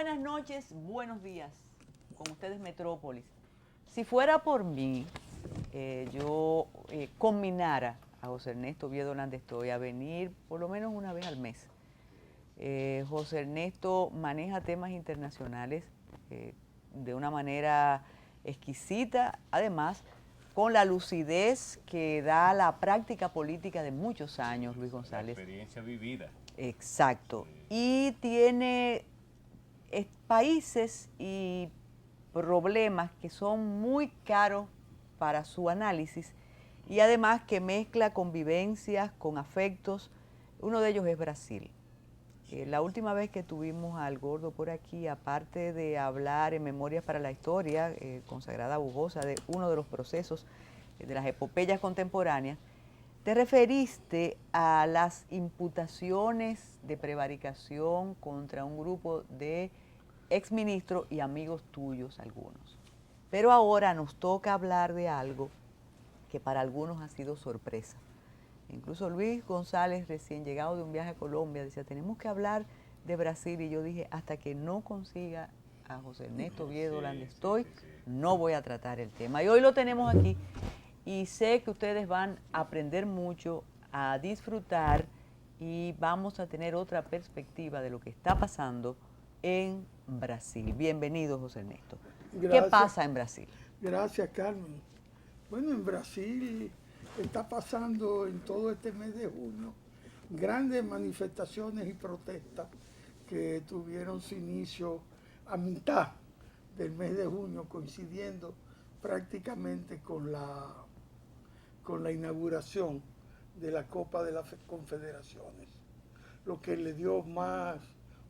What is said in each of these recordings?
Buenas noches, buenos días. Con ustedes Metrópolis. Si fuera por mí, yo combinara a José Ernesto Oviedo Landestoy a venir por lo menos una vez al mes. José Ernesto maneja temas internacionales de una manera exquisita, además con la lucidez que da la práctica política de muchos años, Luis González. La experiencia vivida. Exacto. Y tiene países y problemas que son muy caros para su análisis y además que mezcla convivencias con afectos. Uno de ellos es Brasil. La última vez que tuvimos al Gordo por aquí, aparte de hablar en Memorias para la Historia, consagrada a Bujosa, de uno de los procesos de las epopeyas contemporáneas, te referiste a las imputaciones de prevaricación contra un grupo de exministros y amigos tuyos algunos. Pero ahora nos toca hablar de algo que para algunos ha sido sorpresa. Incluso Luis González, recién llegado de un viaje a Colombia, decía, tenemos que hablar de Brasil. Y yo dije, hasta que no consiga a José Ernesto Oviedo Landestoy, no voy a tratar el tema. Y hoy lo tenemos aquí y sé que ustedes van a aprender mucho, a disfrutar y vamos a tener otra perspectiva de lo que está pasando en Brasil. Bienvenido, José Ernesto. Gracias. ¿Qué pasa en Brasil? Gracias, Carmen. Bueno, en Brasil está pasando en todo este mes de junio grandes manifestaciones y protestas que tuvieron su inicio a mitad del mes de junio, coincidiendo prácticamente con la inauguración de la Copa de las Confederaciones, lo que le dio más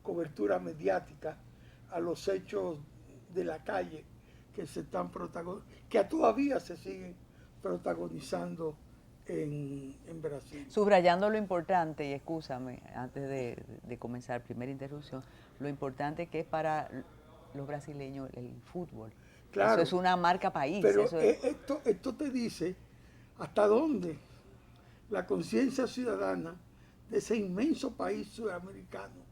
cobertura mediática a los hechos de la calle que todavía se siguen protagonizando en Brasil. Subrayando lo importante, y excúsame, antes de comenzar, primera interrupción, lo importante que es para los brasileños el fútbol. Claro, eso es una marca país. Pero eso esto te dice hasta dónde la conciencia ciudadana de ese inmenso país sudamericano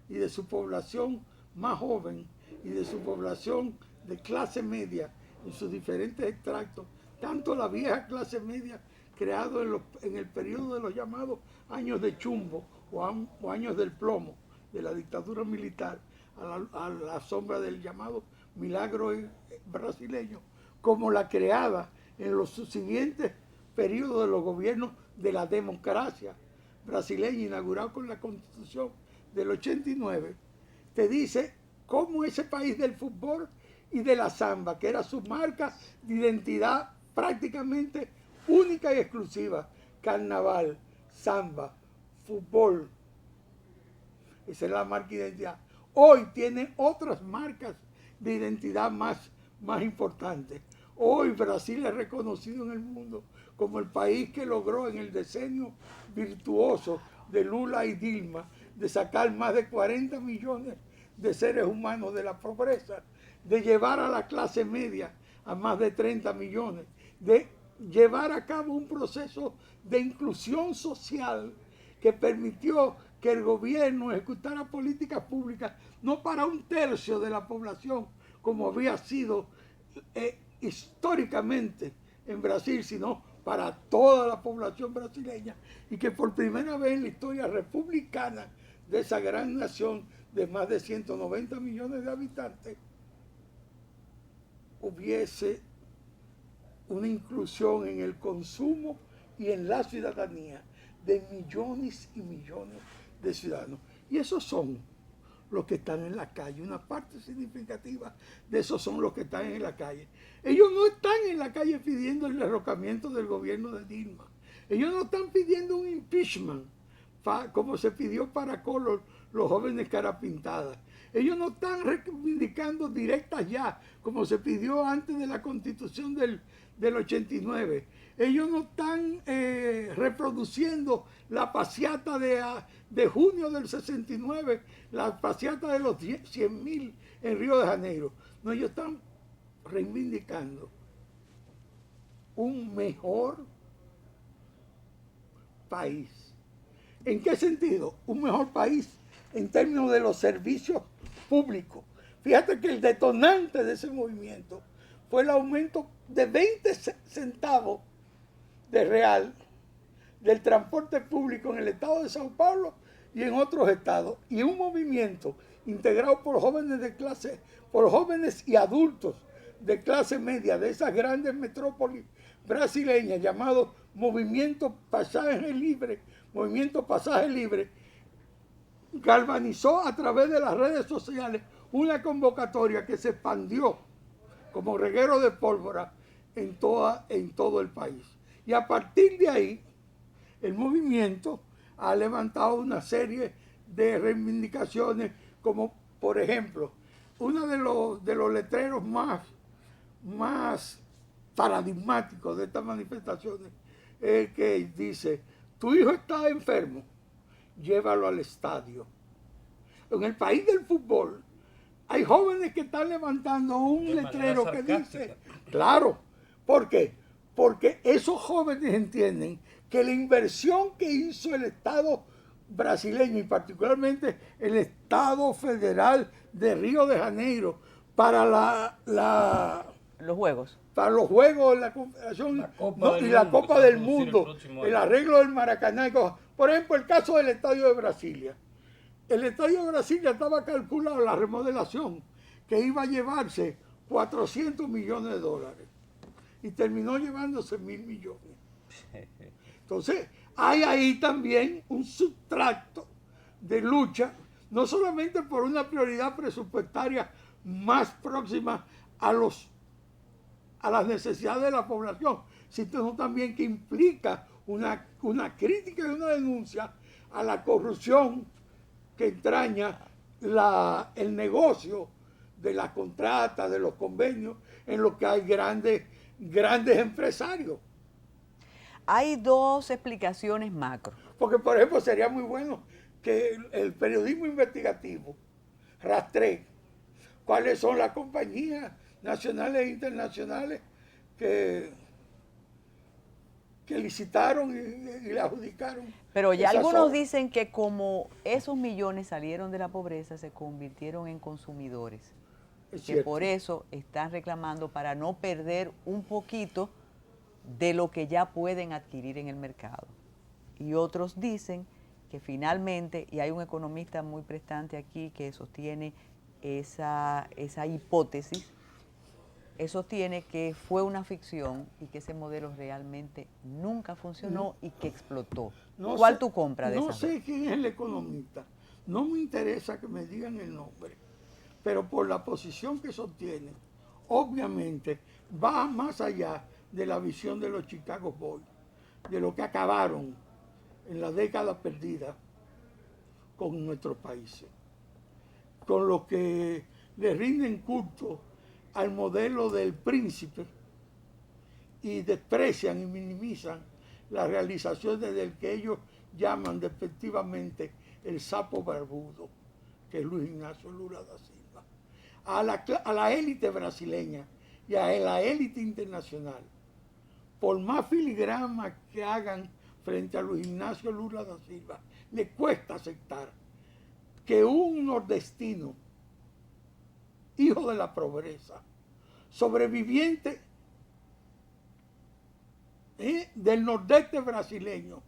y de su población más joven y de su población de clase media en sus diferentes extractos, tanto la vieja clase media creado en el periodo de los llamados años de chumbo o años del plomo de la dictadura militar, a la sombra del llamado milagro brasileño, como la creada en los subsiguientes periodos de los gobiernos de la democracia brasileña, inaugurado con la Constitución del 89, te dice cómo ese país del fútbol y de la samba, que era su marca de identidad prácticamente única y exclusiva, carnaval, samba, fútbol, esa es la marca de identidad. Hoy tiene otras marcas de identidad más importantes. Hoy Brasil es reconocido en el mundo como el país que logró en el decenio virtuoso de Lula y Dilma de sacar más de 40 millones de seres humanos de la pobreza, de llevar a la clase media a más de 30 millones, de llevar a cabo un proceso de inclusión social que permitió que el gobierno ejecutara políticas públicas no para un tercio de la población, como había sido históricamente en Brasil, sino para toda la población brasileña, y que por primera vez en la historia republicana de esa gran nación de más de 190 millones de habitantes hubiese una inclusión en el consumo y en la ciudadanía de millones y millones de ciudadanos. Y esos son los que están en la calle. Una parte significativa de esos son los que están en la calle. Ellos no están en la calle pidiendo el derrocamiento del gobierno de Dilma. Ellos no están pidiendo un impeachment, como se pidió para Collor, los jóvenes cara pintada. Ellos no están reivindicando directas ya, como se pidió antes de la Constitución del 89. Ellos no están reproduciendo la passeata de junio del 69, la passeata de los 100.000 en Río de Janeiro. No, ellos están reivindicando un mejor país. ¿En qué sentido? Un mejor país en términos de los servicios público. Fíjate que el detonante de ese movimiento fue el aumento de 20 centavos de real del transporte público en el estado de Sao Paulo y en otros estados, y un movimiento integrado por jóvenes y adultos de clase media de esas grandes metrópolis brasileñas llamado Movimiento Pasaje Libre, galvanizó a través de las redes sociales una convocatoria que se expandió como reguero de pólvora en todo el país. Y a partir de ahí, el movimiento ha levantado una serie de reivindicaciones, como por ejemplo, uno de los letreros más paradigmáticos de estas manifestaciones es el que dice: tu hijo está enfermo, llévalo al estadio. En el país del fútbol hay jóvenes que están levantando un letrero que dice, claro, ¿por qué? Porque esos jóvenes entienden que la inversión que hizo el Estado brasileño y particularmente el Estado federal de Río de Janeiro para los Juegos. Para los Juegos de la Confederación y la Copa del Mundo, el arreglo del Maracaná. Por ejemplo, el caso del Estadio de Brasilia. El Estadio de Brasilia estaba calculado la remodelación que iba a llevarse 400 millones de dólares y terminó llevándose 1.000 millones. Entonces, hay ahí también un subtracto de lucha, no solamente por una prioridad presupuestaria más próxima a las necesidades de la población, sino también que implica una crítica y una denuncia a la corrupción que entraña el negocio de la contrata, de los convenios, en los que hay grandes empresarios. Hay dos explicaciones macro. Porque, por ejemplo, sería muy bueno que el periodismo investigativo rastree cuáles son las compañías nacionales e internacionales que licitaron y le adjudicaron. Pero ya algunos dicen que como esos millones salieron de la pobreza, se convirtieron en consumidores. Que por eso están reclamando para no perder un poquito de lo que ya pueden adquirir en el mercado. Y otros dicen que finalmente, y hay un economista muy prestante aquí que sostiene esa hipótesis, sostiene que fue una ficción y que ese modelo realmente nunca funcionó y que explotó. ¿Cuál tú compras de esa? No sé quién es el economista, no me interesa que me digan el nombre, pero por la posición que sostiene, obviamente va más allá de la visión de los Chicago Boys, de lo que acabaron en la década perdida con nuestros países, con lo que le rinden culto al modelo del príncipe y desprecian y minimizan las realizaciones del que ellos llaman despectivamente el sapo barbudo, que es Luis Ignacio Lula da Silva. A la élite brasileña y a la élite internacional, por más filigrama que hagan frente a Luis Ignacio Lula da Silva, le cuesta aceptar que un nordestino, hijo de la pobreza, sobreviviente del nordeste brasileño,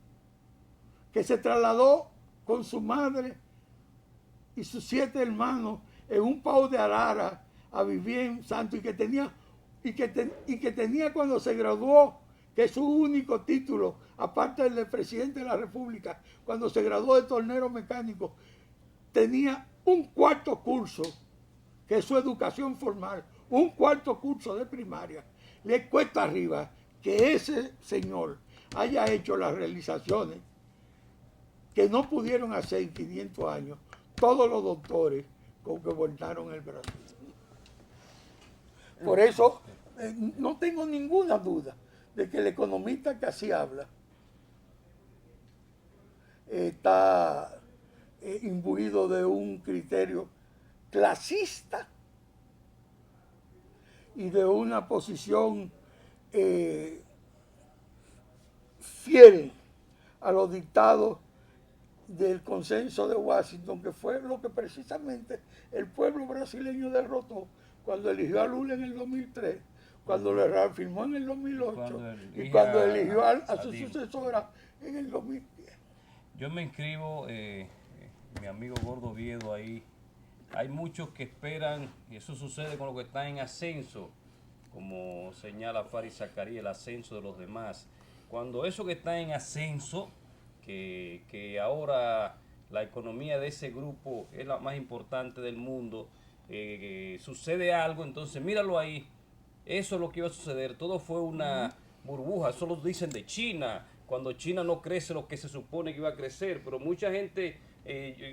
que se trasladó con su madre y sus 7 hermanos en un pau de arara a vivir en Santo, y que tenía cuando se graduó, que es su único título, aparte del de presidente de la República, cuando se graduó de tornero mecánico, tenía un cuarto curso, que es su educación formal, un cuarto curso de primaria. Le cuesta arriba que ese señor haya hecho las realizaciones que no pudieron hacer en 500 años todos los doctores con que voltaron el Brasil. Por eso no tengo ninguna duda de que el economista que así habla está imbuido de un criterio clasista y de una posición fiel a los dictados del consenso de Washington, que fue lo que precisamente el pueblo brasileño derrotó cuando eligió a Lula en el 2003, cuando lo reafirmó en el 2008 y cuando eligió a su sucesora en el 2010. Yo me inscribo, mi amigo Gordo Oviedo ahí. Hay muchos que esperan, y eso sucede con lo que está en ascenso, como señala Faris Zacarías, el ascenso de los demás. Cuando eso que está en ascenso, que ahora la economía de ese grupo es la más importante del mundo, sucede algo, entonces míralo ahí, eso es lo que iba a suceder, todo fue una burbuja, eso lo dicen de China, cuando China no crece lo que se supone que iba a crecer, pero mucha gente,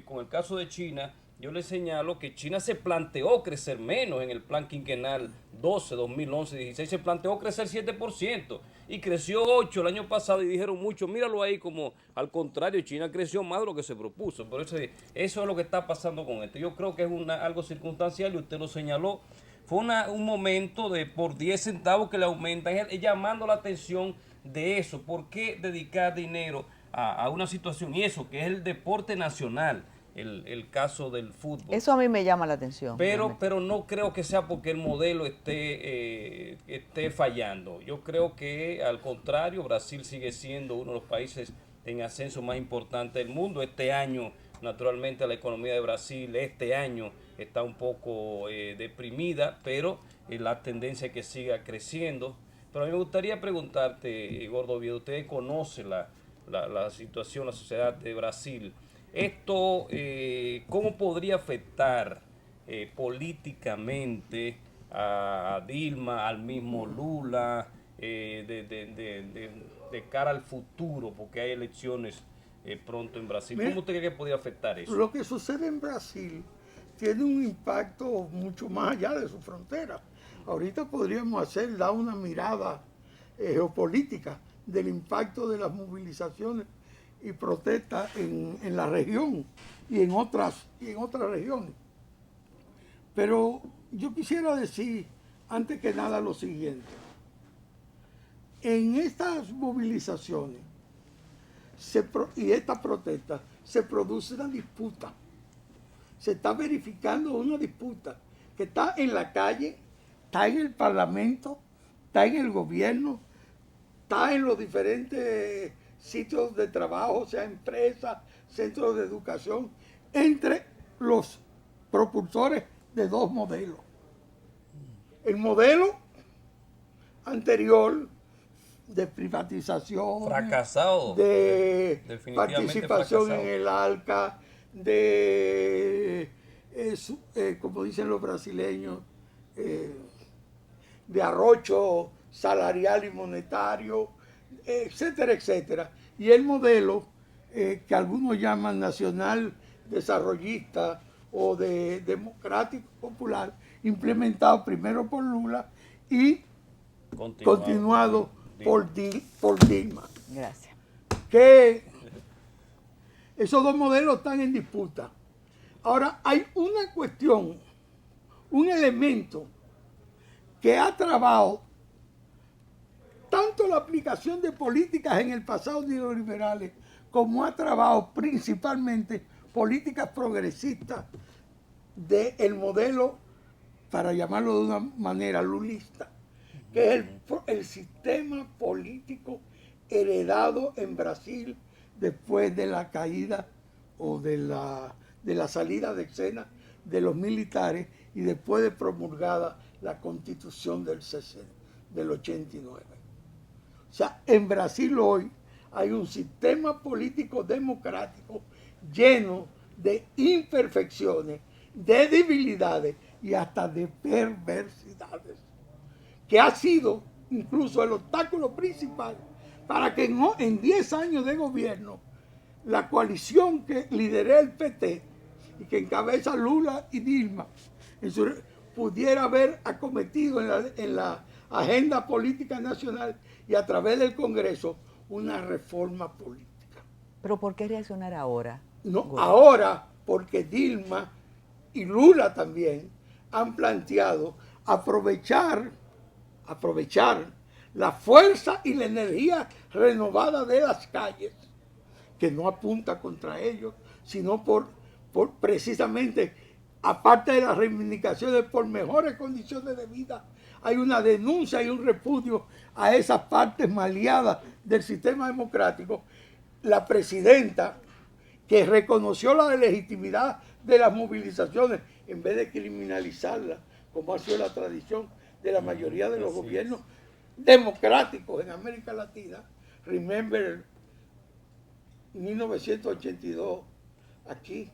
con el caso de China, yo le señalo que China se planteó crecer menos en el plan quinquenal 12, 2011, 16, se planteó crecer 7% y creció 8% el año pasado y dijeron mucho, míralo ahí como al contrario, China creció más de lo que se propuso. Por eso es lo que está pasando con esto. Yo creo que es algo circunstancial y usted lo señaló. Fue un momento de por 10 centavos que le aumentan, es llamando la atención de eso. ¿Por qué dedicar dinero a una situación? Y eso, que es el deporte nacional. El caso del fútbol. Eso a mí me llama la atención. Pero no creo que sea porque el modelo esté fallando. Yo creo que al contrario, Brasil sigue siendo uno de los países en ascenso más importantes del mundo. Este año, naturalmente, la economía de Brasil este año está un poco deprimida, pero la tendencia es que siga creciendo. Pero a mí me gustaría preguntarte, Gordo Oviedo, usted conoce la situación, la sociedad de Brasil. Esto, ¿cómo podría afectar políticamente a Dilma, al mismo Lula, de cara al futuro? Porque hay elecciones pronto en Brasil. Mira, ¿cómo usted cree que podría afectar eso? Lo que sucede en Brasil tiene un impacto mucho más allá de su frontera. Ahorita podríamos dar una mirada geopolítica del impacto de las movilizaciones y protestas en la región y en otras regiones. Pero yo quisiera decir, antes que nada, lo siguiente. En estas movilizaciones y estas protestas se produce una disputa. Se está verificando una disputa que está en la calle, está en el Parlamento, está en el gobierno, está en los diferentes sitios de trabajo, sea empresas, centros de educación, entre los propulsores de dos modelos. El modelo anterior de privatización, fracasado, de participación fracasado en el ALCA, como dicen los brasileños, de arrocho salarial y monetario, etcétera, etcétera. Y el modelo que algunos llaman nacional desarrollista o de democrático popular, implementado primero por Lula y continuado por Dilma. Gracias. Que esos dos modelos están en disputa. Ahora, hay una cuestión, un elemento que ha trabado tanto la aplicación de políticas en el pasado neoliberales como ha trabado principalmente políticas progresistas del modelo, para llamarlo de una manera lulista, que es el sistema político heredado en Brasil después de la caída o de la salida de escena de los militares y después de promulgada la Constitución del 89. O sea, en Brasil hoy hay un sistema político democrático lleno de imperfecciones, de debilidades y hasta de perversidades, que ha sido incluso el obstáculo principal para que en 10 años de gobierno la coalición que lideré el PT y que encabeza Lula y Dilma pudiera haber acometido en la agenda política nacional y a través del Congreso una reforma política. ¿Pero por qué reaccionar ahora? No, ahora porque Dilma y Lula también han planteado aprovechar la fuerza y la energía renovada de las calles, que no apunta contra ellos, sino por precisamente, aparte de las reivindicaciones por mejores condiciones de vida, hay una denuncia y un repudio a esas partes maleadas del sistema democrático. La presidenta, que reconoció la legitimidad de las movilizaciones en vez de criminalizarlas, como ha sido la tradición de la mayoría de los gobiernos democráticos en América Latina. Remember 1982 aquí,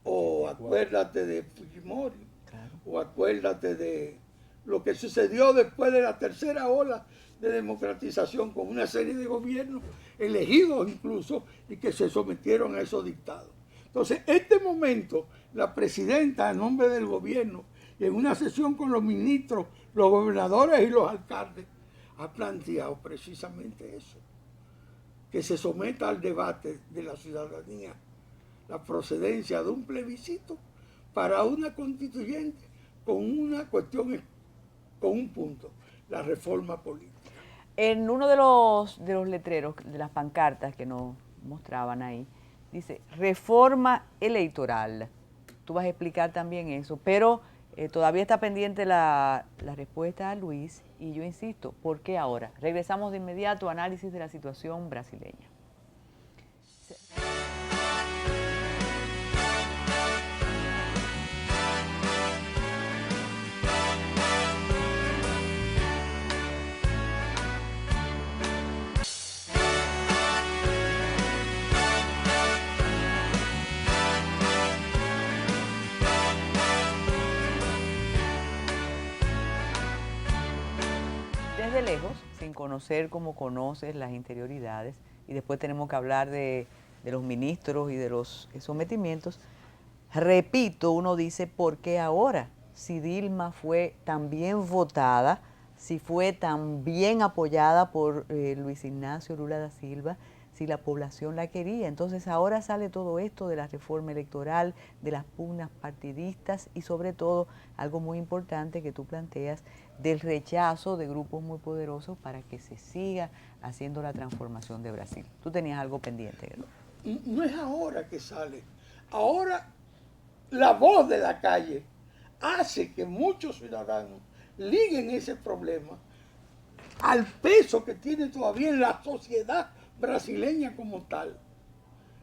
o acuérdate de Fujimori, o acuérdate de lo que sucedió después de la tercera ola de democratización con una serie de gobiernos elegidos incluso y que se sometieron a esos dictados. Entonces, en este momento, la presidenta, a nombre del gobierno, en una sesión con los ministros, los gobernadores y los alcaldes, ha planteado precisamente eso, que se someta al debate de la ciudadanía la procedencia de un plebiscito para una constituyente con una cuestión, con un punto, la reforma política. En uno de los letreros, de las pancartas que nos mostraban ahí, dice reforma electoral. Tú vas a explicar también eso, pero todavía está pendiente la respuesta a Luis y yo insisto, ¿por qué ahora? Regresamos de inmediato a análisis de la situación brasileña. Desde lejos, sin conocer como conoces las interioridades, y después tenemos que hablar de los ministros y de los sometimientos, repito, uno dice, ¿por qué ahora? Si Dilma fue tan bien votada, si fue tan bien apoyada por Luis Ignacio Lula da Silva, si la población la quería. Entonces ahora sale todo esto de la reforma electoral, de las pugnas partidistas y sobre todo, algo muy importante que tú planteas, del rechazo de grupos muy poderosos para que se siga haciendo la transformación de Brasil. Tú tenías algo pendiente, ¿no? No es ahora que sale. Ahora la voz de la calle hace que muchos ciudadanos liguen ese problema al peso que tiene todavía en la sociedad brasileña como tal,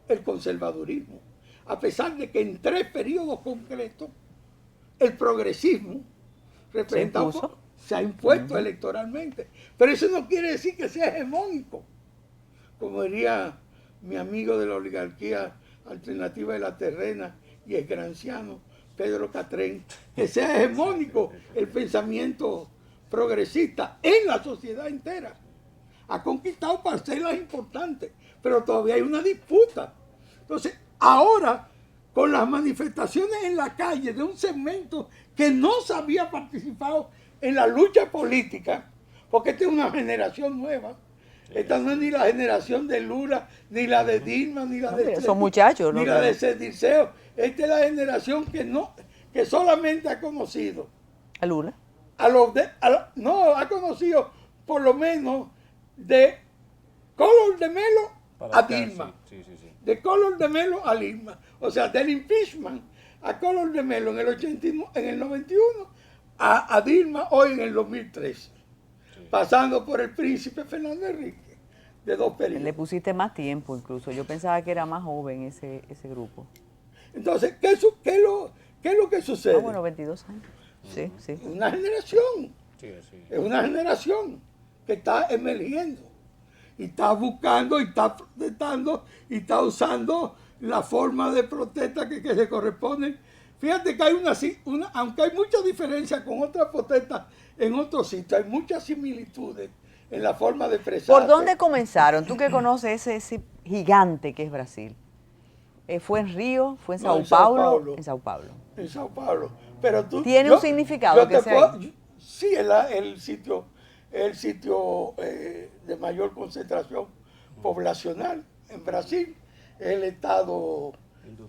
el conservadurismo. A pesar de que en 3 periodos concretos el progresismo se ha impuesto electoralmente. Pero eso no quiere decir que sea hegemónico. Como diría mi amigo de la oligarquía alternativa de la terrena y el granciano Pedro Catrén, que sea hegemónico el pensamiento progresista en la sociedad entera. Ha conquistado parcelas importantes, pero todavía hay una disputa. Entonces, ahora, con las manifestaciones en la calle de un segmento que no se había participado en la lucha política, porque esta es una generación nueva, esta no es ni la generación de Lula, ni la de Dilma, ni la de son muchachos, ni la de Cedilceo. Esta es la generación que solamente ha conocido a Lula. No, ha conocido por lo menos de Collor de Mello a Dilma. Sí. De Collor de Mello a Dilma. O sea, del impeachment a Collor de Mello en el 91, a Dilma hoy en el 2013. Pasando por el príncipe Fernando Enrique, de 2 periodos. Le pusiste más tiempo incluso. Yo pensaba que era más joven ese grupo. Entonces, ¿qué es lo que sucede? Bueno, 22 años. Sí. Es una generación. Sí. Es una generación que está emergiendo. Y está buscando, y está protestando, y está usando la forma de protesta que se corresponden. Fíjate que hay aunque hay mucha diferencia con otras protestas en otros sitios, hay muchas similitudes en la forma de expresar. ¿Por dónde comenzaron? Tú que conoces ese gigante que es Brasil. ¿Fue en Río? ¿Fue en Sao Paulo? En Sao Paulo. En Sao Paulo. Pero ¿Tiene un significado que sea ahí? Sí, el sitio de mayor concentración poblacional en Brasil. Es el estado,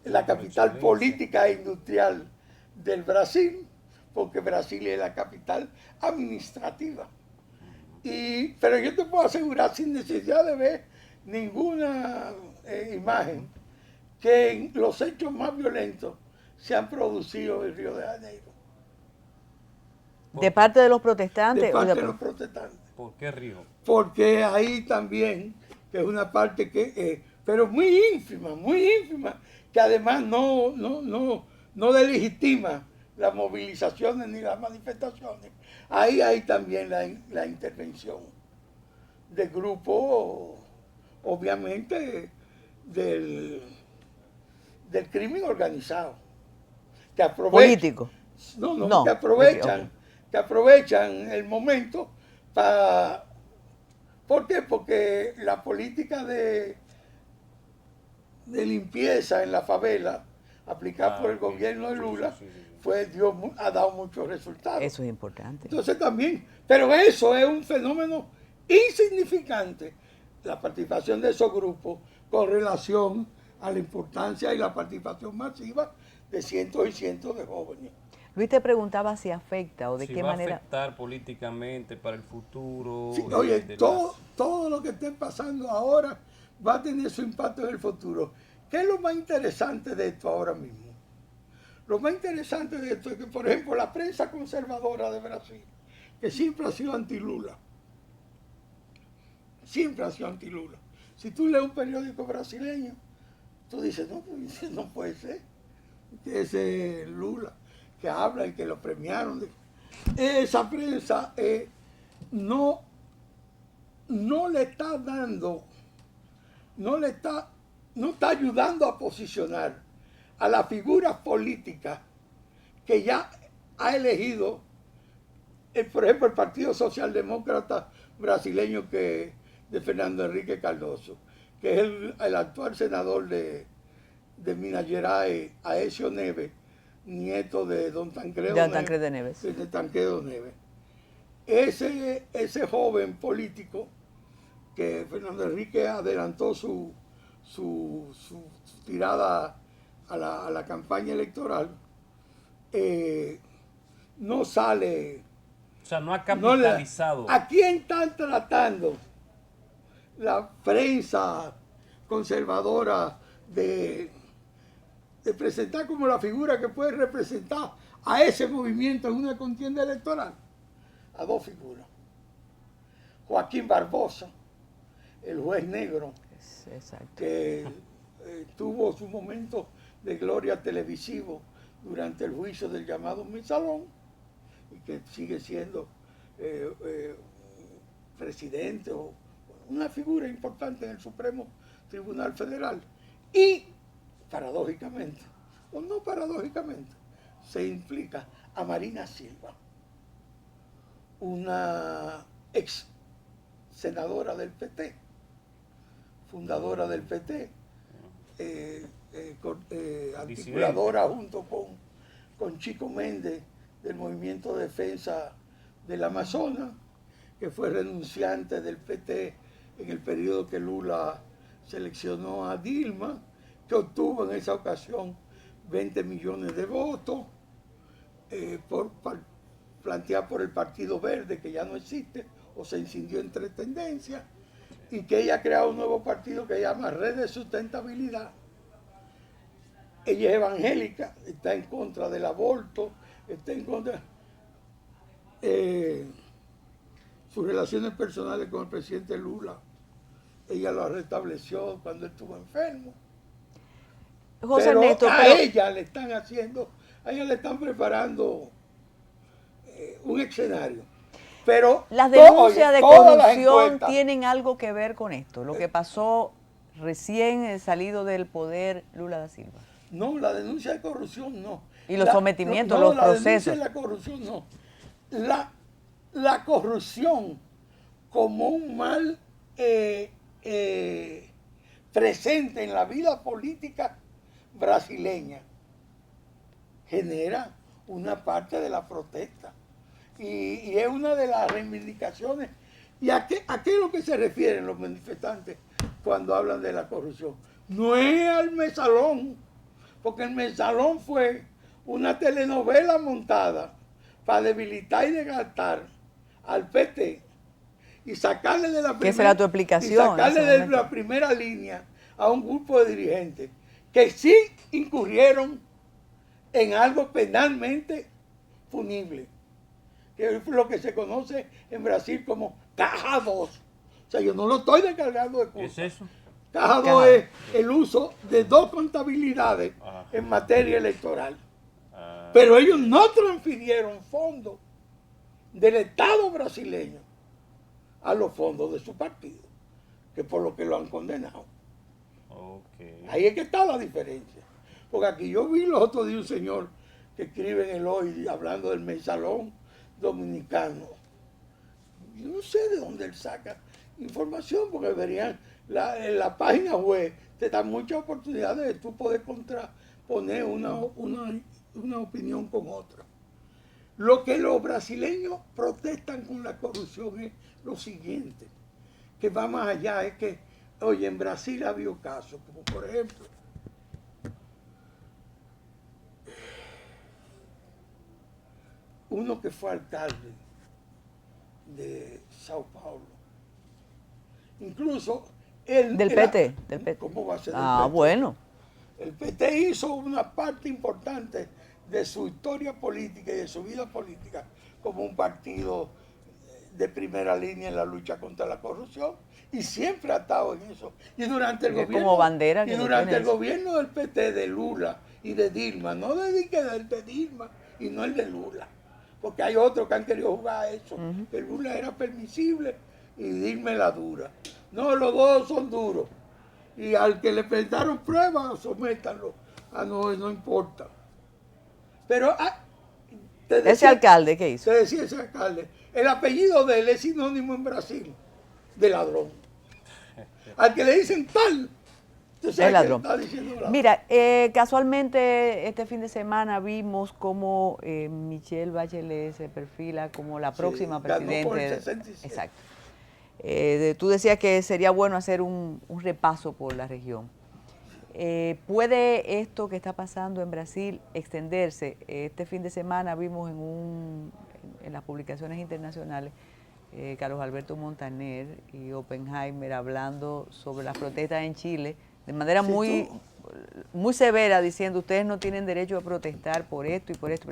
la capital política e industrial del Brasil, porque Brasil es la capital administrativa. Pero yo te puedo asegurar, sin necesidad de ver ninguna imagen que en los hechos más violentos se han producido en Río de Janeiro. ¿De parte de los protestantes? De parte de los protestantes. ¿Por qué Río? Porque ahí también, que es una parte que, pero muy ínfima, que además no delegitima las movilizaciones ni las manifestaciones. Ahí hay también la intervención de grupos, obviamente, del crimen organizado, que aprovechan, político. No, que aprovechan el momento para... ¿Por qué? Porque la política de limpieza en la favela aplicada por el gobierno de Lula ha dado muchos resultados. Eso es importante. Entonces también, pero eso es un fenómeno insignificante, la participación de esos grupos con relación a la importancia y la participación masiva de cientos y cientos de jóvenes. Luis te preguntaba si afecta o de qué manera. Va a afectar políticamente para el futuro. Sí, oye, todo lo que esté pasando ahora va a tener su impacto en el futuro. ¿Qué es lo más interesante de esto ahora mismo? Lo más interesante de esto es que, por ejemplo, la prensa conservadora de Brasil, que siempre ha sido anti-Lula, Si tú lees un periódico brasileño, tú dices, no puede ser que ese Lula que habla y que lo premiaron. Esa prensa no le está dando, no está ayudando a posicionar a las figuras políticas que ya ha elegido, por ejemplo, el Partido Socialdemócrata brasileño de Fernando Henrique Cardoso, que es el actual senador de Minas Gerais, Aécio Neves, nieto de don Tancredo Neves. De Tancredo Neves. Ese joven político que Fernando Henrique adelantó su tirada a la campaña electoral, no sale. O sea, no ha capitalizado. ¿A quién están tratando la prensa conservadora de presentar como la figura que puede representar a ese movimiento en una contienda electoral? A dos figuras. Joaquín Barbosa, el juez negro, que tuvo su momento de gloria televisivo durante el juicio del llamado Mensalón y que sigue siendo presidente o una figura importante en el Supremo Tribunal Federal. Y paradójicamente, o no paradójicamente, se implica a Marina Silva, una ex senadora del PT, fundadora del PT, articuladora junto con Chico Méndez del Movimiento de Defensa del Amazonas, que fue renunciante del PT en el periodo que Lula seleccionó a Dilma, que obtuvo en esa ocasión 20 millones de votos, planteada por el Partido Verde, que ya no existe, o se incidió entre tendencias, y que ella ha creado un nuevo partido que se llama Red de Sustentabilidad. Ella es evangélica, está en contra del aborto, está en contra sus relaciones personales con el presidente Lula. Ella lo restableció cuando él estuvo enfermo. José Pero Ernesto, a ella le están preparando un escenario. Pero las denuncias de corrupción encuestas tienen algo que ver con esto, lo que pasó recién salido del poder Lula da Silva. No, la denuncia de corrupción no. Y los sometimientos, los procesos. La corrupción no. La corrupción como un mal presente en la vida política brasileña genera una parte de la protesta. Y es una de las reivindicaciones. ¿Y a qué es lo que se refieren los manifestantes cuando hablan de la corrupción? No es al Mensalón, porque el Mensalón fue una telenovela montada para debilitar y desgastar al PT y sacarle de la ¿Qué será tu explicación y sacarle en ese de momento? la primera línea a un grupo de dirigentes que sí incurrieron en algo penalmente punible, que es lo que se conoce en Brasil como caja 2. O sea, yo no lo estoy descargando de ¿Qué culpa. es eso? Caja 2 Caja es el uso de dos contabilidades Ajá. en materia electoral. Ah, Pero ellos no transfirieron fondos del Estado brasileño a los fondos de su partido, que por lo que lo han condenado. ok. Ahí es que está la diferencia. Porque aquí yo vi los otros días un señor que escribe en el Hoy hablando del mensalón dominicano. Yo no sé de dónde él saca información, porque verían en la página web te dan muchas oportunidades de tú poder contraponer una opinión con otra. Lo que los brasileños protestan con la corrupción es lo siguiente, que va más allá, es que, oye, en Brasil ha habido casos, como por ejemplo, uno que fue alcalde de Sao Paulo. Incluso él... Del PT, del PT. ¿Cómo va a ser del Ah, PT? bueno. El PT hizo una parte importante de su historia política y de su vida política como un partido de primera línea en la lucha contra la corrupción y siempre ha estado en eso. Y durante el Es gobierno, como bandera que y lo durante tiene el eso. gobierno del PT, de Lula y de Dilma, no dedique el de Dilma y no el de Lula, porque hay otros que han querido jugar a eso, que Lula era permisible y Dilma era dura. No, los dos son duros. Y al que le presentaron pruebas, sométanlo. Ah, no, no importa. Pero te decía, Ese alcalde, ¿qué hizo? te decía ese alcalde, el apellido de él es sinónimo en Brasil de ladrón. Al que le dicen tal, tú sabes Es ladrón. que está diciendo ladrón. Mira, casualmente este fin de semana vimos cómo Michelle Bachelet se perfila como la Sí, próxima ganó presidente. por el 67. Exacto. Tú decías que sería bueno hacer un repaso por la región. ¿Puede esto que está pasando en Brasil extenderse? Este fin de semana vimos en las publicaciones internacionales Carlos Alberto Montaner y Oppenheimer hablando sobre las protestas en Chile de manera Sí, muy severa, diciendo ustedes no tienen derecho a protestar por esto y por esto.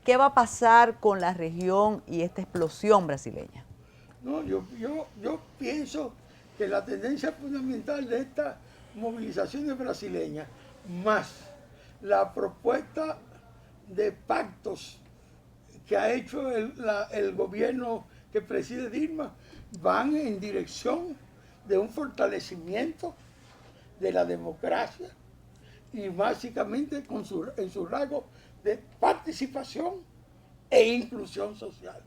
¿Qué va a pasar con la región y esta explosión brasileña? No, yo pienso que la tendencia fundamental de estas movilizaciones brasileñas, más la propuesta de pactos que ha hecho el gobierno que preside Dilma, van en dirección de un fortalecimiento de la democracia y básicamente en su rasgo de participación e inclusión social.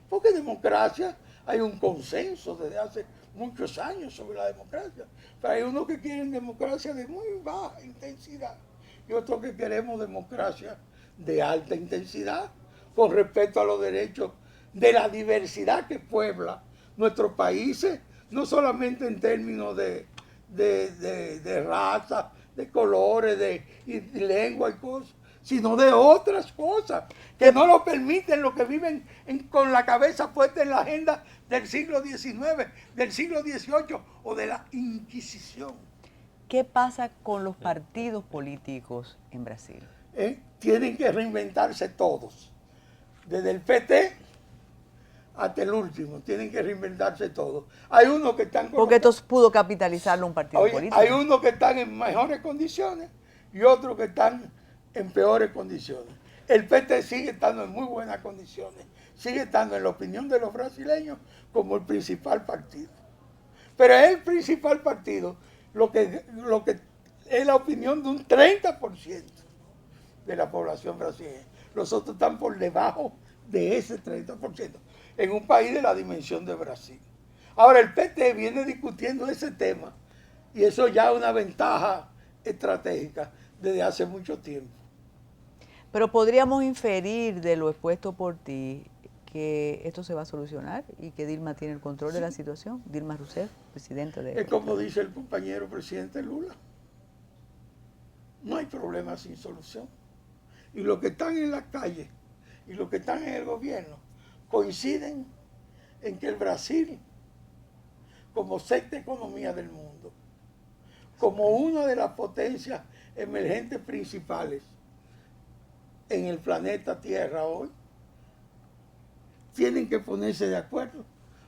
Porque democracia, hay un consenso desde hace muchos años sobre la democracia, pero hay unos que quieren democracia de muy baja intensidad y otros que queremos democracia de alta intensidad con respecto a los derechos de la diversidad que puebla nuestros países, no solamente en términos de raza, de colores, de lengua y cosas, sino de otras cosas que no lo permiten los que viven con la cabeza puesta en la agenda del siglo XIX, del siglo XVIII o de la Inquisición. ¿Qué pasa con los partidos políticos en Brasil? Tienen que reinventarse todos, desde el PT hasta el último, tienen que reinventarse todos. Hay unos que están... Porque esto pudo capitalizarlo un partido político. Hay unos que están en mejores condiciones y otros que están en peores condiciones. El PT sigue estando en muy buenas condiciones, sigue estando en la opinión de los brasileños como el principal partido. Pero es el principal partido lo que es la opinión de un 30% de la población brasileña. Los otros están por debajo de ese 30%, en un país de la dimensión de Brasil. Ahora el PT viene discutiendo ese tema y eso ya es una ventaja estratégica desde hace mucho tiempo. Pero podríamos inferir de lo expuesto por ti que esto se va a solucionar y que Dilma tiene el control de la situación. Dilma Rousseff, presidenta de... Es como dice el compañero presidente Lula. No hay problema sin solución. Y los que están en la calle y los que están en el gobierno coinciden en que el Brasil como sexta economía del mundo, como una de las potencias emergentes principales en el planeta Tierra hoy, tienen que ponerse de acuerdo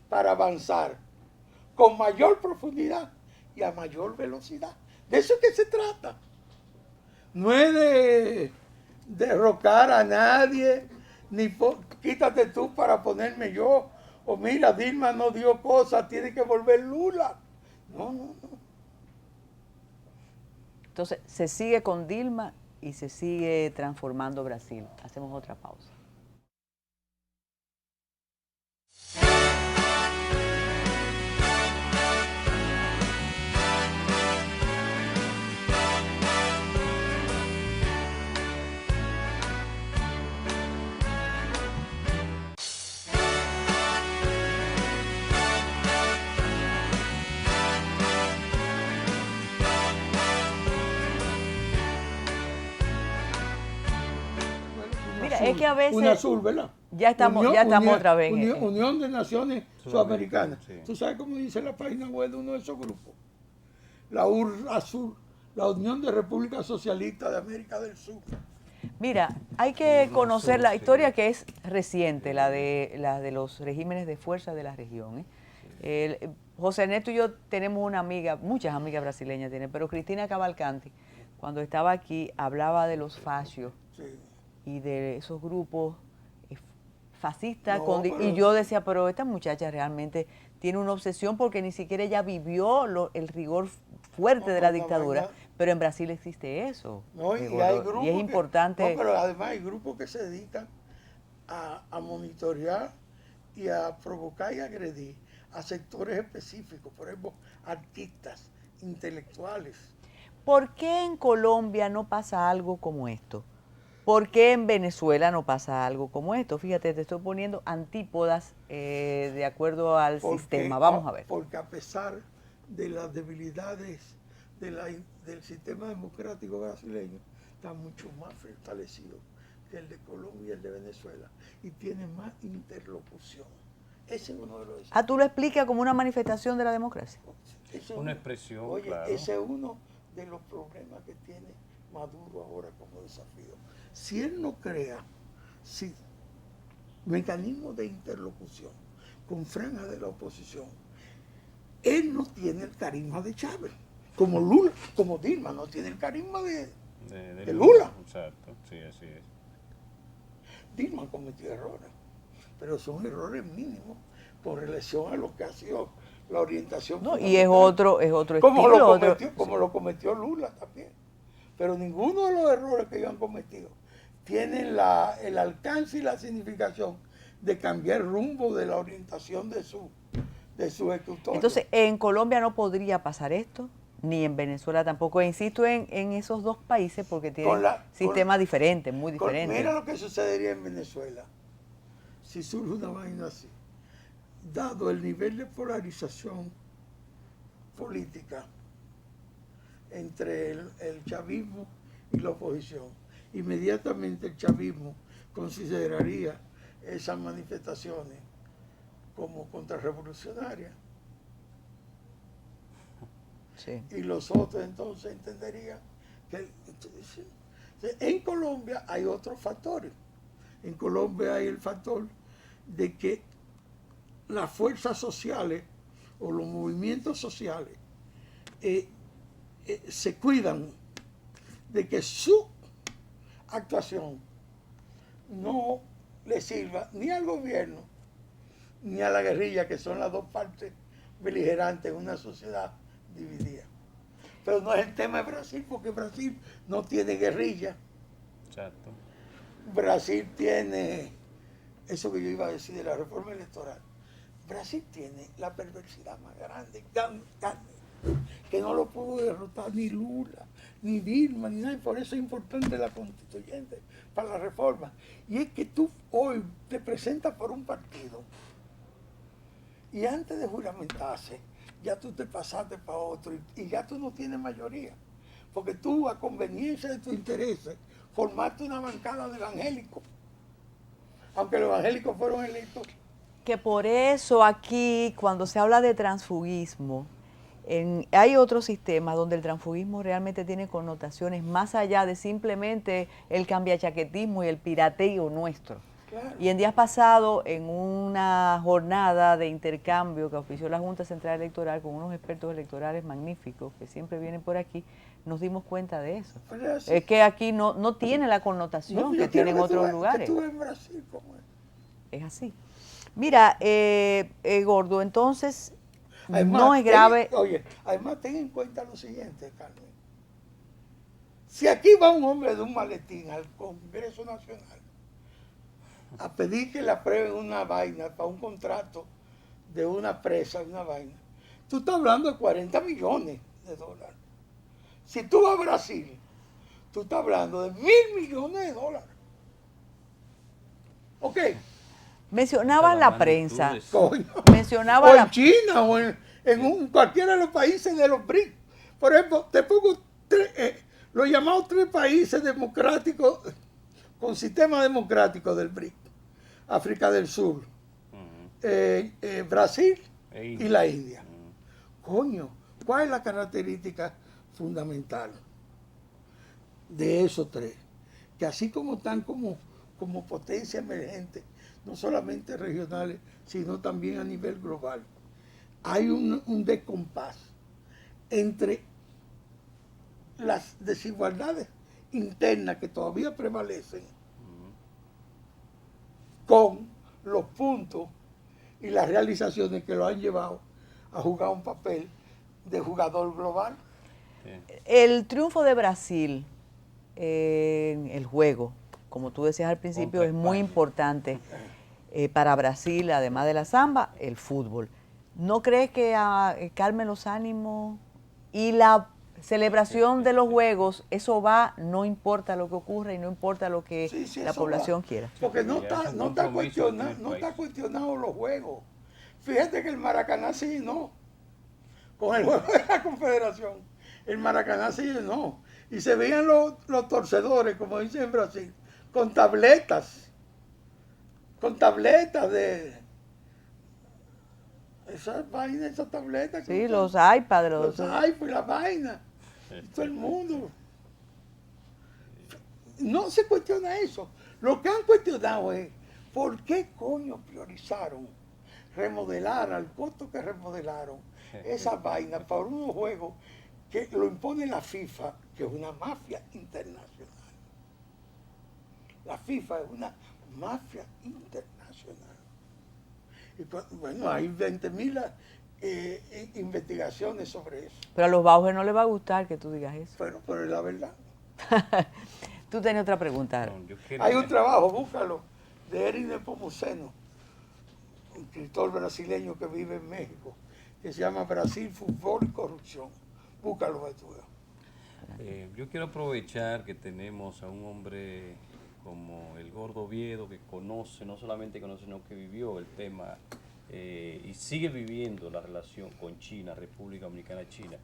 para avanzar con mayor profundidad y a mayor velocidad. De eso es que se trata. No es de derrocar a nadie, ni quítate tú para ponerme yo, o mira, Dilma no dio cosas, tiene que volver Lula. No, no, no. Entonces, se sigue con Dilma y se sigue transformando Brasil. Hacemos otra pausa. Mira, es que a veces Una azul, ¿verdad? ya estamos otra vez. Unión de Naciones Sudamericanas. Sí. ¿Tú sabes cómo dice la página web de uno de esos grupos? La URASUR, la Unión de Repúblicas Socialistas de América del Sur. Mira, hay que conocer la sí. historia que es reciente, la de los regímenes de fuerza de la región. José Ernesto y yo tenemos una amiga, muchas amigas brasileñas tienen, pero Cristina Cavalcanti, cuando estaba aquí, hablaba de los fascios Sí. y de esos grupos fascistas. No, Y yo decía, pero esta muchacha realmente tiene una obsesión porque ni siquiera ella vivió el rigor fuerte de la dictadura, pero en Brasil existe eso. No, y Gordo, hay grupos y es importante. No, pero además hay grupos que se dedican a monitorear y a provocar y agredir a sectores específicos, por ejemplo, artistas, intelectuales. ¿Por qué en Colombia no pasa algo como esto? ¿Por qué en Venezuela no pasa algo como esto? Fíjate, te estoy poniendo antípodas de acuerdo al sistema. Vamos a ver. Porque a pesar de las debilidades del sistema democrático brasileño, está mucho más fortalecido que el de Colombia y el de Venezuela, y tiene más interlocución. Ese es uno de los... Ah, tú lo explicas como una manifestación de la democracia. Una expresión, oye, claro. ese es uno de los problemas que tiene Maduro ahora como desafío. Si él no crea mecanismos de interlocución con franjas de la oposición, él no tiene el carisma de Chávez, como Lula, como Dilma no tiene el carisma de Lula. Exacto, sí, así es. Dilma cometió errores, pero son errores mínimos con relación a lo que ha sido la orientación. No, y es otro como estilo. Como lo cometió Lula también. Pero ninguno de los errores que ellos han cometido tienen el alcance y la significación de cambiar el rumbo de la orientación de su ejecutoria. Entonces, en Colombia no podría pasar esto, ni en Venezuela tampoco. Insisto en esos dos países porque tienen sistemas diferentes, muy diferentes. Mira lo que sucedería en Venezuela si surge una vaina así. Dado el nivel de polarización política entre el chavismo y la oposición, inmediatamente el chavismo consideraría esas manifestaciones como contrarrevolucionarias. Sí. Y los otros entonces entenderían que en Colombia hay otros factores. En Colombia hay el factor de que las fuerzas sociales o los movimientos sociales se cuidan de que su actuación no le sirva ni al gobierno ni a la guerrilla, que son las dos partes beligerantes en una sociedad dividida. Pero no es el tema de Brasil, porque Brasil no tiene guerrilla. Exacto. Brasil tiene, eso que yo iba a decir de la reforma electoral, Brasil tiene la perversidad más grande, que no lo pudo derrotar ni Lula, ni Dilma, ni nada, y por eso es importante la constituyente para la reforma. Y es que tú hoy te presentas por un partido y antes de juramentarse, ya tú te pasaste para otro y ya tú no tienes mayoría. Porque tú, a conveniencia de tus intereses, formaste una bancada de evangélicos, aunque los evangélicos fueron electos que por eso aquí, cuando se habla de transfugismo, hay otros sistemas donde el transfugismo realmente tiene connotaciones más allá de simplemente el cambiachaquetismo y el pirateo nuestro. Claro. Y en días pasados, en una jornada de intercambio que ofició la Junta Central Electoral con unos expertos electorales magníficos que siempre vienen por aquí, nos dimos cuenta de eso. Es que aquí no tiene la connotación que tiene en otros lugares. Que en Brasil, ¿cómo es? Es así. Mira, Gordo, entonces Además, no es grave. Además ten en cuenta lo siguiente, Carmen. Si aquí va un hombre de un maletín al Congreso Nacional a pedir que le aprueben una vaina para un contrato de una presa, una vaina, tú estás hablando de 40 millones de dólares. Si tú vas a Brasil, tú estás hablando de 1.000 millones de dólares. ¿Ok? Mencionaba la prensa. Coño. Mencionaba O la en China o en cualquiera de los países de los BRICS. Por ejemplo, te pongo los llamados 3 países democráticos con sistema democrático del BRICS. África del Sur, Brasil y la India. Coño, ¿cuál es la característica fundamental de esos 3? Que así como están como potencia emergente, no solamente regionales, sino también a nivel global, hay un descompás entre las desigualdades internas que todavía prevalecen con los puntos y las realizaciones que lo han llevado a jugar un papel de jugador global. El triunfo de Brasil en el juego, como tú decías al principio, es muy importante para Brasil, además de la samba, el fútbol. ¿No crees que calme los ánimos y la celebración de los juegos, eso va, no importa lo que ocurra y no importa lo que la población quiera? Porque no está cuestionado los juegos. Fíjate que el Maracaná se llenó con el juego de la Confederación. El Maracaná se llenó y se veían los torcedores, como dicen en Brasil, con tabletas de esas vainas, esas tabletas. Sí, los iPads. Los iPads, la vaina. Todo el mundo. No se cuestiona eso. Lo que han cuestionado es por qué coño priorizaron remodelar al costo que remodelaron esas vainas para unos juegos que lo impone la FIFA, que es una mafia internacional. La FIFA es una mafia internacional. Y bueno, hay 20.000 investigaciones sobre eso. Pero a los Bauer no les va a gustar que tú digas eso. Pero es la verdad. Tú tenías otra pregunta. No, Hay un trabajo, búscalo, de Eric Nepomuceno, un escritor brasileño que vive en México, que se llama Brasil, Fútbol y Corrupción. Búscalo, estudia. Yo quiero aprovechar que tenemos a un hombre como el Gordo Oviedo, que conoce, no solamente conoce, sino que vivió el tema y sigue viviendo la relación con China, República Dominicana, China.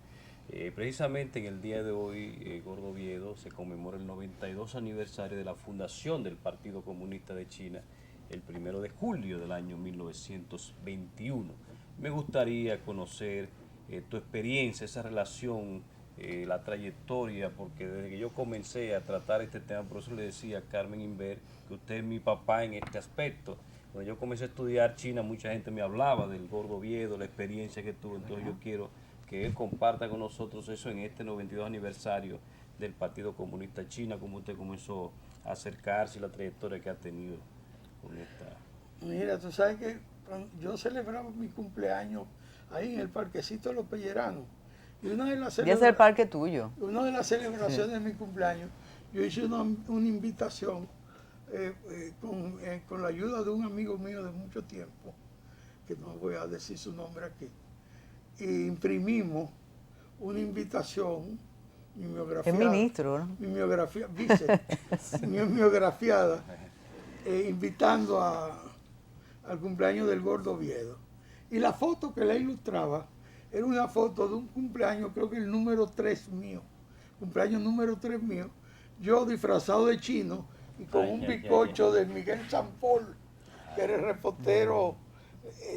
Precisamente en el día de hoy, Gordo Oviedo, se conmemora el 92 aniversario de la fundación del Partido Comunista de China, el 1 de julio del año 1921. Me gustaría conocer tu experiencia, esa relación, la trayectoria, porque desde que yo comencé a tratar este tema, por eso le decía a Carmen Inver que usted es mi papá en este aspecto. Cuando yo comencé a estudiar China, mucha gente me hablaba del Gordo Oviedo, la experiencia que tuvo, entonces yo quiero que él comparta con nosotros eso en este 92 aniversario del Partido Comunista China, cómo usted comenzó a acercarse y la trayectoria que ha tenido con esta. Mira, tú sabes que yo celebraba mi cumpleaños ahí en el parquecito de los Pelleranos. Y una de las Ya es el parque tuyo. Una de las celebraciones de mi cumpleaños, yo hice una invitación con la ayuda de un amigo mío de mucho tiempo, que no voy a decir su nombre aquí, y imprimimos una invitación mimeografiada. Es ministro, ¿no? Mimeografiada, invitando al cumpleaños del Gordo Oviedo. Y la foto que la ilustraba era una foto de un cumpleaños, creo que el número 3 mío, cumpleaños número 3 mío, yo disfrazado de chino y con un bizcocho de Miguel Sampol, que era el reportero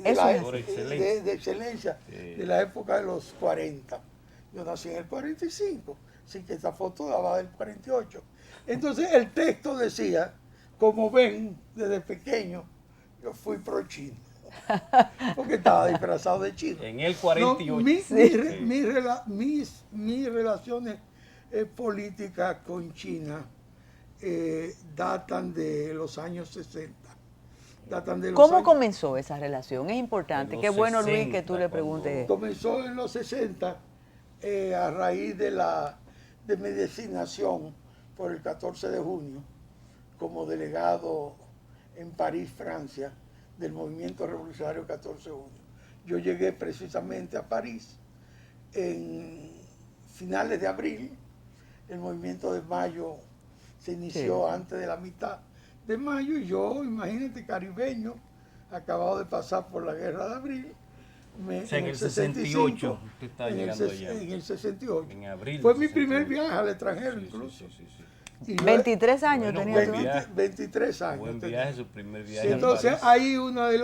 Eso es Por así. excelencia. de excelencia Sí. de la época de los 40. Yo nací en el 45, así que esta foto daba del 48. Entonces el texto decía, como ven, desde pequeño yo fui pro chino, porque estaba disfrazado de chino. En el No, 48. mis relaciones políticas con China datan de los años 60. Datan de los ¿Cómo años, comenzó esa relación? Es importante. En Qué los bueno, Luis, que tú 60, le preguntes. comenzó en los 60 a raíz de mi designación por el 14 de junio como delegado en París, Francia, del movimiento revolucionario 14 de junio. Yo llegué precisamente a París en finales de abril. El movimiento de mayo se inició Sí. antes de la mitad de mayo y yo, imagínate, caribeño, acabado de pasar por la guerra de abril, O sea, en el 68 usted está llegando allá. en el 68. En abril Fue del mi primer 68. viaje al extranjero Sí, incluso. sí, sí, sí. Y yo- 23 años Bueno, tenía buen tú. viaje. 23 años. Buen tenía. viaje, su primer Sí, viaje a entonces París. ahí una de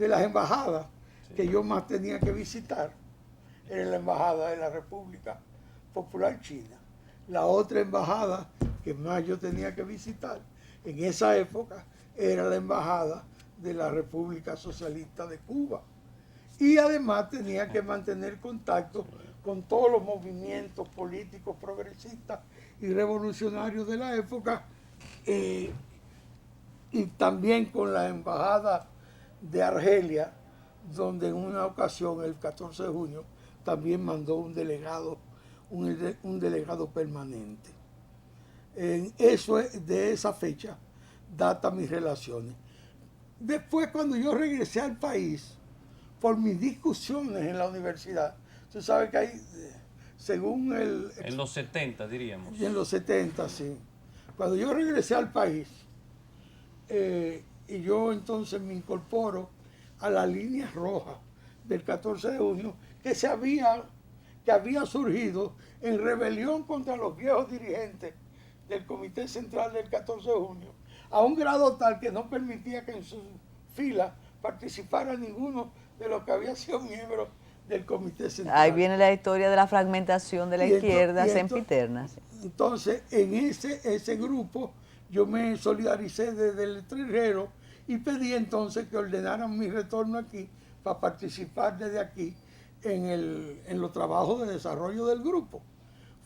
las embajadas que yo más tenía que visitar era la embajada de la República Popular China. La otra embajada que más yo tenía que visitar en esa época era la embajada de la República Socialista de Cuba. Y además tenía que mantener contacto con todos los movimientos políticos progresistas y revolucionarios de la época, y también con la embajada de Argelia, donde en una ocasión, el 14 de junio, también mandó un delegado permanente. De esa fecha data mis relaciones. Después, cuando yo regresé al país, por mis discusiones en la universidad, tú sabes que hay, según En los 70, diríamos. en los 70, sí. Cuando yo regresé al país, y yo entonces me incorporo a la línea roja del 14 de junio, que había surgido en rebelión contra los viejos dirigentes del Comité Central del 14 de junio, a un grado tal que no permitía que en sus filas participara ninguno de los que había sido miembros del Comité Central. Ahí viene la historia de la fragmentación de la izquierda y sempiterna. Entonces, en ese grupo, yo me solidaricé desde el extranjero y pedí entonces que ordenaran mi retorno aquí para participar desde aquí en los trabajos de desarrollo del grupo.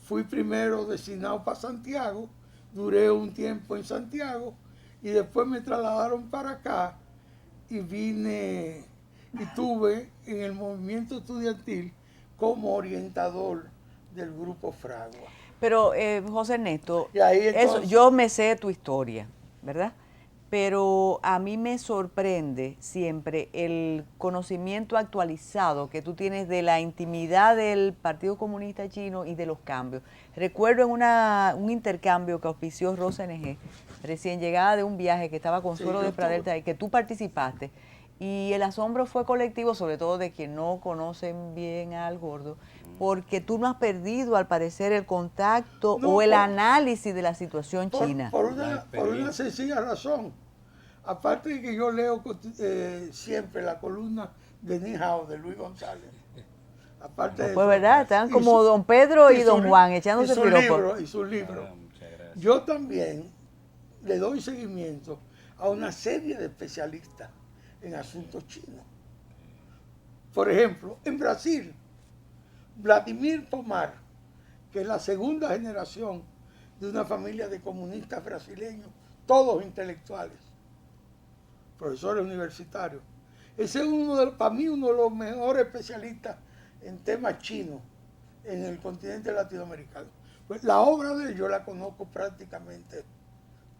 Fui primero designado para Santiago, duré un tiempo en Santiago y después me trasladaron para acá y vine y tuve en el movimiento estudiantil como orientador del grupo Fragua. Pero, José Ernesto, Y ahí eso, entonces- yo me sé tu historia, ¿verdad? Pero a mí me sorprende siempre el conocimiento actualizado que tú tienes de la intimidad del Partido Comunista Chino y de los cambios. Recuerdo en un intercambio que auspició Rosa NG, recién llegada de un viaje que estaba Consuelo Sí, yo de Pradel, estuve. que tú participaste, y el asombro fue colectivo, sobre todo de quien no conocen bien al Gordo, porque tú no has perdido, al parecer, el contacto No, o el por- análisis de la situación china. Por La una experiencia. sencilla razón. Aparte de que yo leo siempre la columna de Ni Hao de Luis González. Aparte de Pues eso, verdad, están y como su- don Pedro y su don li- Juan echándose y su piropos. libro, y su libro. Muchas gracias. Yo también le doy seguimiento a una serie de especialistas en asuntos chinos. Por ejemplo, en Brasil, Vladimir Pomar, que es la segunda generación de una familia de comunistas brasileños, todos intelectuales, profesores universitarios. Ese es para mí uno de los mejores especialistas en temas chinos en el continente latinoamericano. Pues la obra de él yo la conozco prácticamente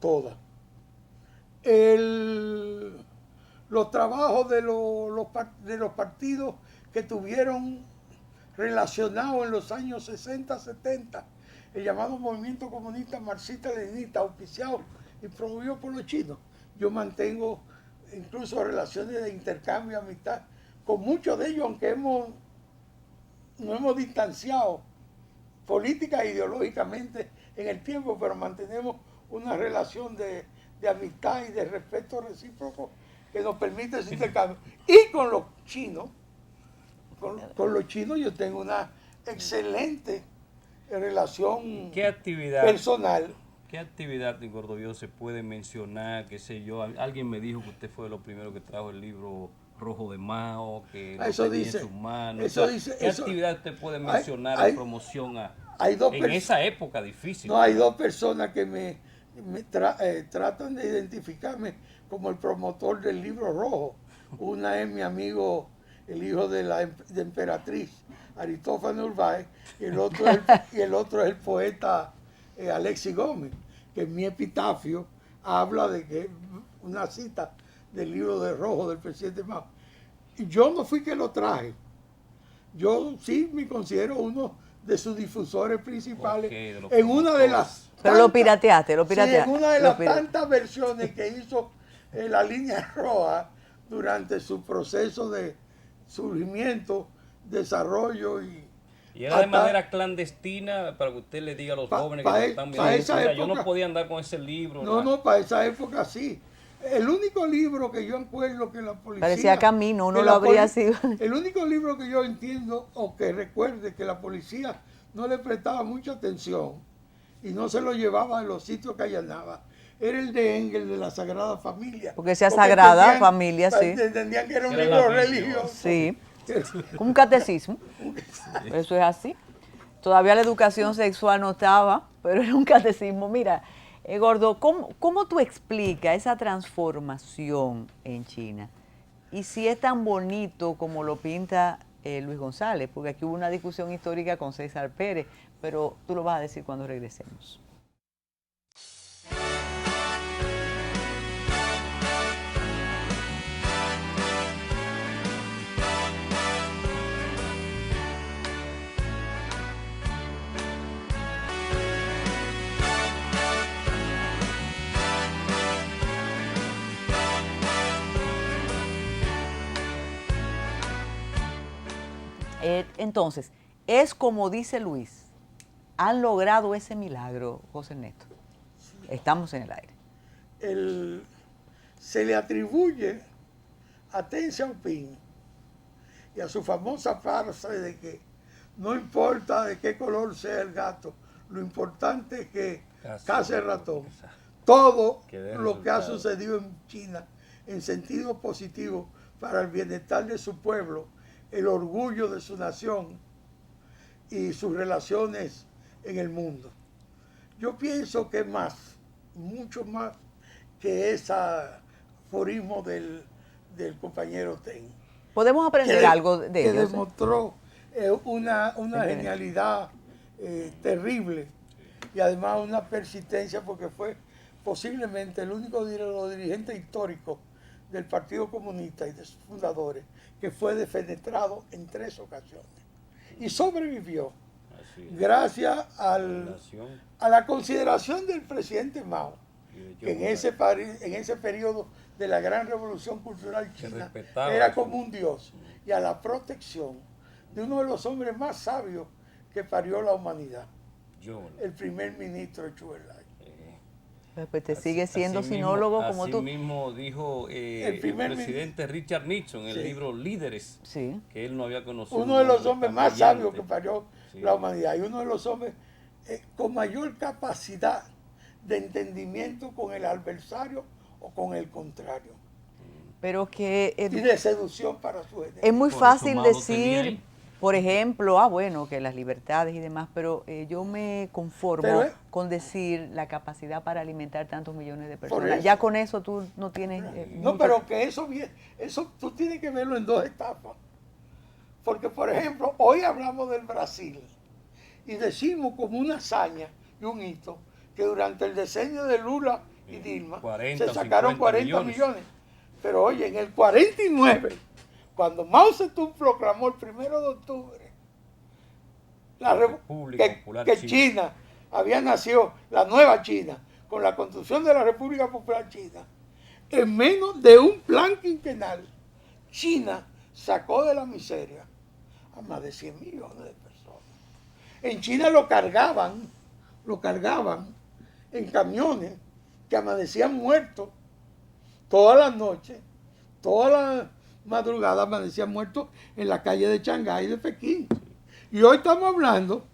toda. Los trabajos de los partidos que tuvieron relacionados en los años 60, 70, el llamado movimiento comunista marxista-leninista, auspiciado y promovido por los chinos. Yo mantengo incluso relaciones de intercambio y amistad con muchos de ellos, aunque nos hemos distanciado política e ideológicamente en el tiempo, pero mantenemos una relación de amistad y de respeto recíproco que nos permite ese intercambio. Y con los chinos, con los chinos yo tengo una excelente relación ¿Qué actividad? personal. ¿Qué actividad de Gordoviedo se puede mencionar? Qué sé yo. Alguien me dijo que usted fue de los primeros que trajo el libro Rojo de Mao, que lo Eso tenía dice, en sus manos. eso O sea, dice, ¿qué eso- actividad usted puede hay- mencionar hay- en promoción hay dos en pers- esa época difícil? No, hay dos personas que tratan de identificarme como el promotor del libro rojo. Una es mi amigo, el hijo de la de emperatriz, Aristófanes Urbáez, y el otro es el poeta Alexis Gómez, que en mi epitafio habla de que una cita del libro de rojo del presidente Mao. Y yo no fui que lo traje. Yo sí me considero uno de sus difusores principales en una de las Pero lo pirateaste, lo sí, pirateaste. en una de las tantas versiones que hizo la línea roja durante su proceso de surgimiento, desarrollo Y era de hasta- manera clandestina para que usted le diga a los jóvenes que pa lo e- están pa viendo. esa Mira, yo no época- podía andar con ese libro. No, para esa época sí. El único libro que yo encuentro que la policía... Parecía Camino, uno que lo la habría sido. El único libro que yo entiendo o que recuerde que la policía no le prestaba mucha atención y no se lo llevaba a los sitios que allanaba era el de Engel de la Sagrada Familia. Porque sea Sagrada entendían- Familia, sí. Entendían que era un Era libro la Biblia. religioso. Sí, un catecismo. Eso es así. Todavía la educación sexual no estaba, pero era un catecismo. Mira, Gordo, ¿cómo tú explicas esa transformación en China? Y si es tan bonito como lo pinta Luis González, porque aquí hubo una discusión histórica con César Pérez, pero tú lo vas a decir cuando regresemos. Entonces, es como dice Luis, han logrado ese milagro, José Ernesto. Estamos en el aire. Se le atribuye a Deng Xiaoping y a su famosa frase de que no importa de qué color sea el gato, lo importante es que case el ratón. Todo lo que ha sucedido en China en sentido positivo para el bienestar de su pueblo, el orgullo de su nación y sus relaciones en el mundo. Yo pienso que mucho más que ese aforismo del compañero Deng. Podemos aprender algo de que ellos. demostró una genialidad terrible y además una persistencia porque fue posiblemente el único dirigente histórico del Partido Comunista y de sus fundadores que fue defenestrado en 3 ocasiones y sobrevivió gracias a la consideración del presidente Mao, que en ese periodo de la gran revolución cultural china era como un dios, y a la protección de uno de los hombres más sabios que parió la humanidad, el primer ministro Zhou Enlai. Pues te sigue siendo sinólogo como tú. Así mismo dijo el presidente Richard Nixon en el libro Líderes, que él no había conocido. Uno de los hombres más sabios que parió la humanidad y uno de los hombres con mayor capacidad de entendimiento con el adversario o con el contrario. Pero que y de seducción para su gente. Es muy fácil decir, por ejemplo, bueno, que las libertades y demás, pero yo me conformo con decir la capacidad para alimentar tantos millones de personas. Ya con eso tú no tienes... no, pero que eso tú tienes que verlo en 2 etapas. Porque, por ejemplo, hoy hablamos del Brasil y decimos como una hazaña y un hito que durante el decenio de Lula y Dilma se sacaron 40 millones. Pero oye, en el 49, cuando Mao Zedong proclamó el 1 de octubre que China había nacido, la nueva China, con la construcción de la República Popular China, en menos de un plan quinquenal, China sacó de la miseria a más de 100 millones de personas. En China lo cargaban en camiones que amanecían muertos todas las noches, toda la madrugada amanecían muertos en la calle de Shanghái de Pekín. Y hoy estamos hablando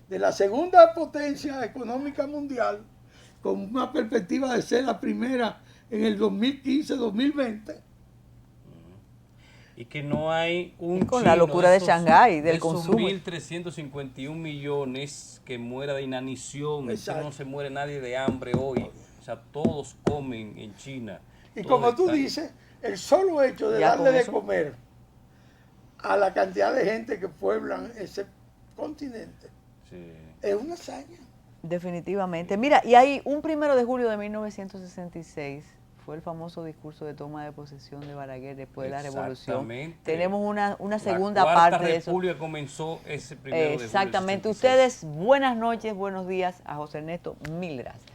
de la segunda potencia económica mundial, con una perspectiva de ser la primera en el 2015-2020. Y que no hay un Y con la locura de Shanghái, del consumo. 1.351 millones que muera de inanición. En China Exacto. no se muere nadie de hambre hoy. O sea, todos comen en China. Y Todos como tú están- dices, el solo hecho de Ya darle con de eso. comer a la cantidad de gente que pueblan ese continente Sí. es una hazaña. Definitivamente. Mira, y hay un 1 de julio de 1966, fue el famoso discurso de toma de posesión de Balaguer después de la revolución. Exactamente. Tenemos una segunda La Cuarta parte de eso. República comenzó ese 1 de julio del Exactamente. 66. Ustedes, buenas noches, buenos días. A José Ernesto, mil gracias.